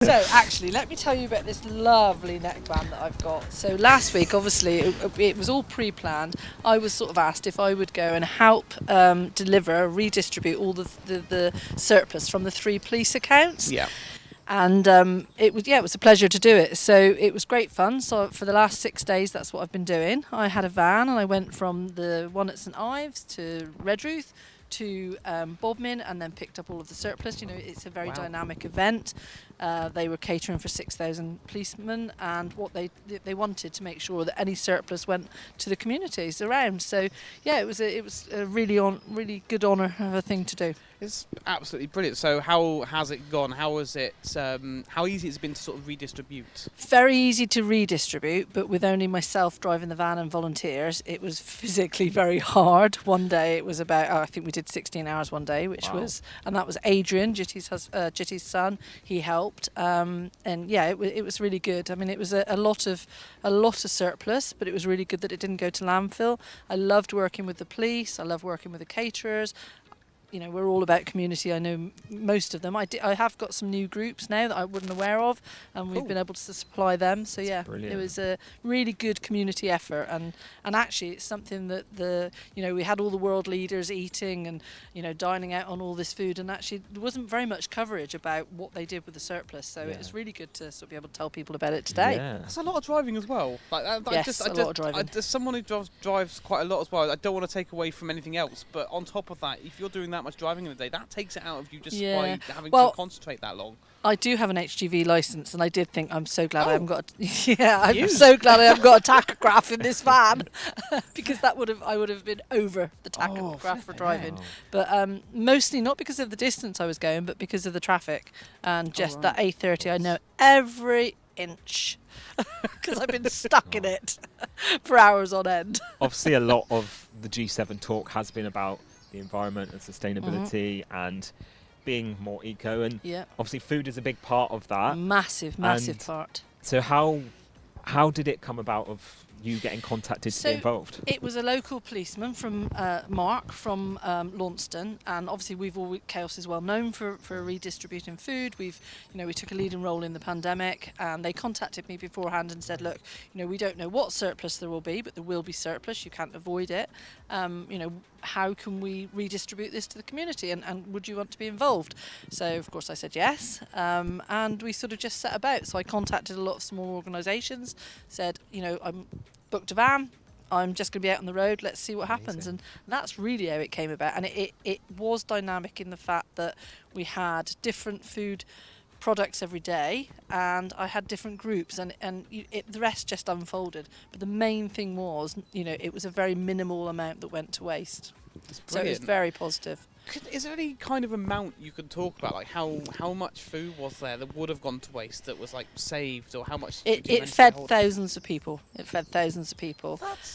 So actually, let me tell you about this lovely neckband that I've got. So last week, obviously, it was all pre-planned. I was sort of asked if I would go and help redistribute all the surplus from the 3 police accounts. Yeah. And it was a pleasure to do it. So it was great fun. So for the last 6 days, that's what I've been doing. I had a van and I went from the one at St Ives to Redruth to Bodmin, and then picked up all of the surplus. It's a very dynamic event. They were catering for 6,000 policemen, and what they wanted to make sure that any surplus went to the communities around. So yeah, it was a really good honour of a thing to do. It's absolutely brilliant. So how has it gone? How easy has it been to sort of redistribute? Very easy to redistribute, but with only myself driving the van and volunteers, it was physically very hard. One day it was about, I think we did 16 hours one day, and that was Adrian, Jitty's son. He helped, and yeah, it was really good. I mean, it was a lot of surplus, but it was really good that it didn't go to landfill. I loved working with the police. I love working with the caterers. We're all about community. I know most of them. I have got some new groups now that I wasn't aware of, and we've been able to supply them. So yeah, it was a really good community effort, and actually it's something that we had all the world leaders eating and dining out on all this food, and actually there wasn't very much coverage about what they did with the surplus. So it was really good to sort of be able to tell people about it today. Yeah. That's a lot of driving as well. Yes, a lot of driving. As someone who drives quite a lot as well, I don't want to take away from anything else, but on top of that, if you're doing that much driving in a day, that takes it out of you just by having to concentrate that long. I do have an HGV licence, and I did think I'm so glad I haven't got. I'm so glad I haven't got a tachograph in this van, because I would have been over the tachograph for driving. But mostly not because of the distance I was going, but because of the traffic and just that A30. I know every inch because I've been stuck in it for hours on end. Obviously, a lot of the G7 talk has been about the environment and sustainability and being more eco, and obviously food is a big part of that. Massive part. So how did it come about of you getting contacted to be involved? It was a local policeman from Mark from Launceston, and obviously CHAOS is well known for redistributing food. We took a leading role in the pandemic, and they contacted me beforehand and said, look, we don't know what surplus there will be, but there will be surplus. You can't avoid it. How can we redistribute this to the community, and would you want to be involved? So of course I said yes, and we sort of just set about. So I contacted a lot of small organisations, said, I'm booked a van, I'm just going to be out on the road, let's see what happens. And that's really how it came about. And it was dynamic in the fact that we had different food products every day, and I had different groups, and the rest just unfolded. But the main thing was, it was a very minimal amount that went to waste. So it was very positive. Is there any kind of amount you could talk about, like how much food was there that would have gone to waste that was like saved, or how much? It fed thousands of people. That's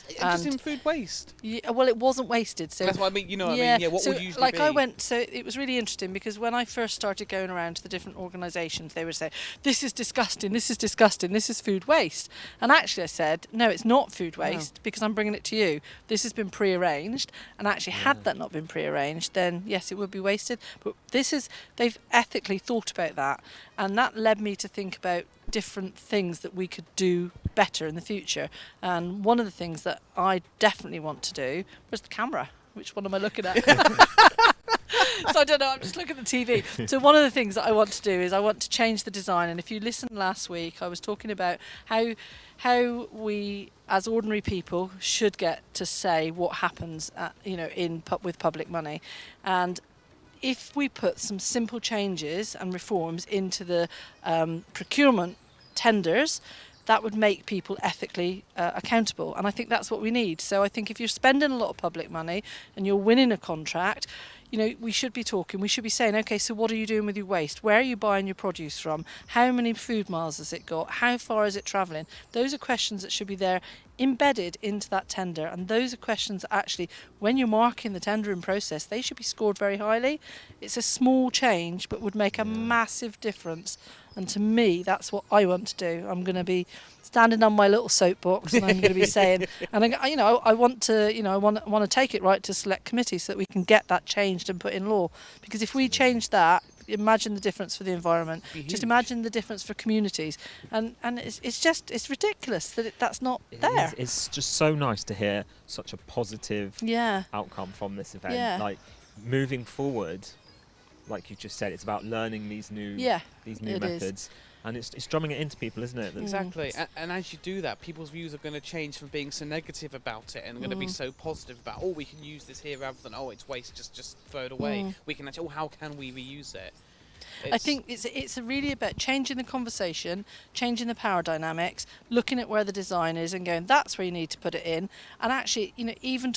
interesting. Food waste. Yeah, well, it wasn't wasted. So that's what I mean. What would usually be? So it was really interesting, because when I first started going around to the different organisations, they would say, "This is disgusting. This is disgusting. This is food waste." And actually, I said, "No, it's not food waste because I'm bringing it to you. This has been pre-arranged, and actually, had that not been pre-arranged, then yes, it would be wasted, but they've ethically thought about that, and that led me to think about different things that we could do better in the future. And one of the things that I definitely want to do was the camera. Which one am I looking at? So I don't know, I'm just looking at the TV. So one of the things that I want to do is I want to change the design. And if you listened last week, I was talking about how we as ordinary people should get to say what happens with public money. And if we put some simple changes and reforms into the procurement tenders, that would make people ethically accountable. And I think that's what we need. So I think if you're spending a lot of public money and you're winning a contract, we should be talking, we should be saying, okay, so what are you doing with your waste? Where are you buying your produce from? How many food miles has it got? How far is it travelling? Those are questions that should be there embedded into that tender. And those are questions that actually, when you're marking the tendering process, they should be scored very highly. It's a small change, but would make a massive difference. And to me, that's what I want to do. I'm going to be standing on my little soapbox, and I'm going to be saying, and I want to take it right to select committee so that we can get that changed and put in law. Because if we change that, imagine the difference for the environment. Just imagine the difference for communities. And it's ridiculous that that's not there. It's just so nice to hear such a positive outcome from this event. Yeah. Like, moving forward, like you just said, it's about learning these new methods. And it's drumming it into people, isn't it? Exactly. And as you do that, people's views are going to change from being so negative about it and going to be so positive about, oh, we can use this here, rather than, oh, it's waste, just throw it away. We can actually, oh, how can we reuse it? I think it's really about changing the conversation, changing the power dynamics, looking at where the design is and going, that's where you need to put it in. And actually, even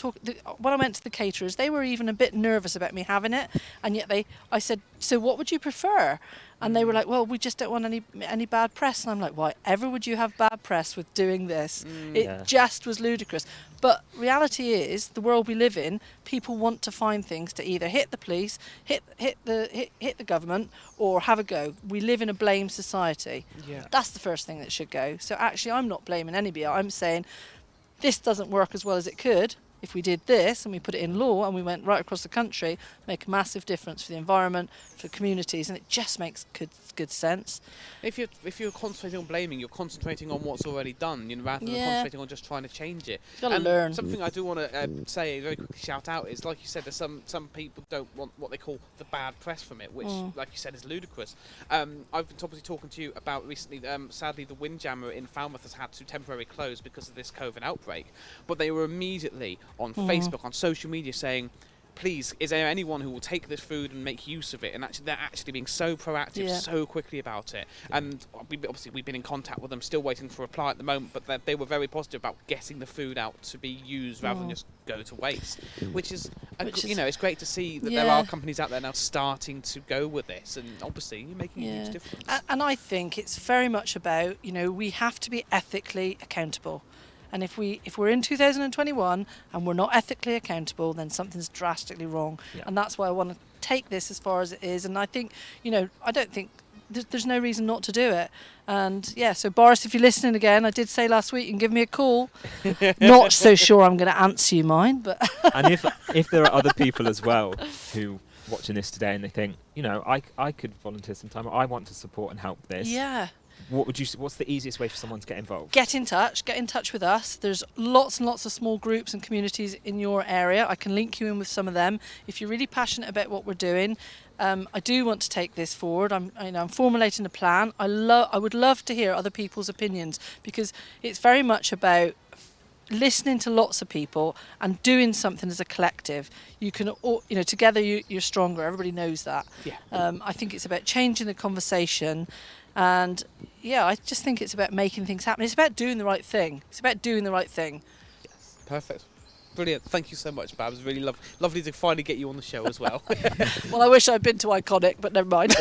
when I went to the caterers, they were even a bit nervous about me having it. And yet I said, so what would you prefer? And they were like, well, we just don't want any bad press. And I'm like, why ever would you have bad press with doing this? It just was ludicrous. But reality is, the world we live in, people want to find things to either hit the police, hit the government, or have a go. We live in a blame society. Yeah. That's the first thing that should go. So actually, I'm not blaming anybody. I'm saying this doesn't work as well as it could. If we did this and we put it in law and we went right across the country, make a massive difference for the environment, for communities, and it just makes good sense. If you're concentrating on blaming, you're concentrating on what's already done, rather than concentrating on just trying to change it. You've got to learn. Something I do want to say, very quickly shout out, is, like you said, there's some people don't want what they call the bad press from it, which, like you said, is ludicrous. I've been obviously talking to you about recently, sadly, the Windjammer in Falmouth has had to temporarily close because of this COVID outbreak, but they were immediately on Facebook, on social media, saying, please, is there anyone who will take this food and make use of it? And actually, they're actually being so proactive, so quickly about it. And we've been in contact with them, still waiting for a reply at the moment, but they were very positive about getting the food out to be used rather than just go to waste. Which is, it's great to see that there are companies out there now starting to go with this, and obviously you're making a huge difference. And I think it's very much about, we have to be ethically accountable. And if we're in 2021 and we're not ethically accountable, then something's drastically wrong. Yeah. And that's why I want to take this as far as it is. And I think, I don't think there's no reason not to do it. And so Boris, if you're listening again, I did say last week, you can give me a call. Not so sure I'm going to answer you mine, but. And if there are other people as well who watching this today and they think, I could volunteer some time, or I want to support and help this. Yeah. What's the easiest way for someone to get involved? Get in touch with us. There's lots and lots of small groups and communities in your area. I can link you in with some of them. If you're really passionate about what we're doing, I do want to take this forward. I'm formulating a plan. I would love to hear other people's opinions, because it's very much about listening to lots of people and doing something as a collective. You can, together you're stronger. Everybody knows that. Yeah. I think it's about changing the conversation. And I just think it's about making things happen. It's about doing the right thing. Yes. Perfect. Brilliant. Thank you so much, Babs. Really lovely to finally get you on the show as well. Well, I wish I'd been to Iconic, but never mind.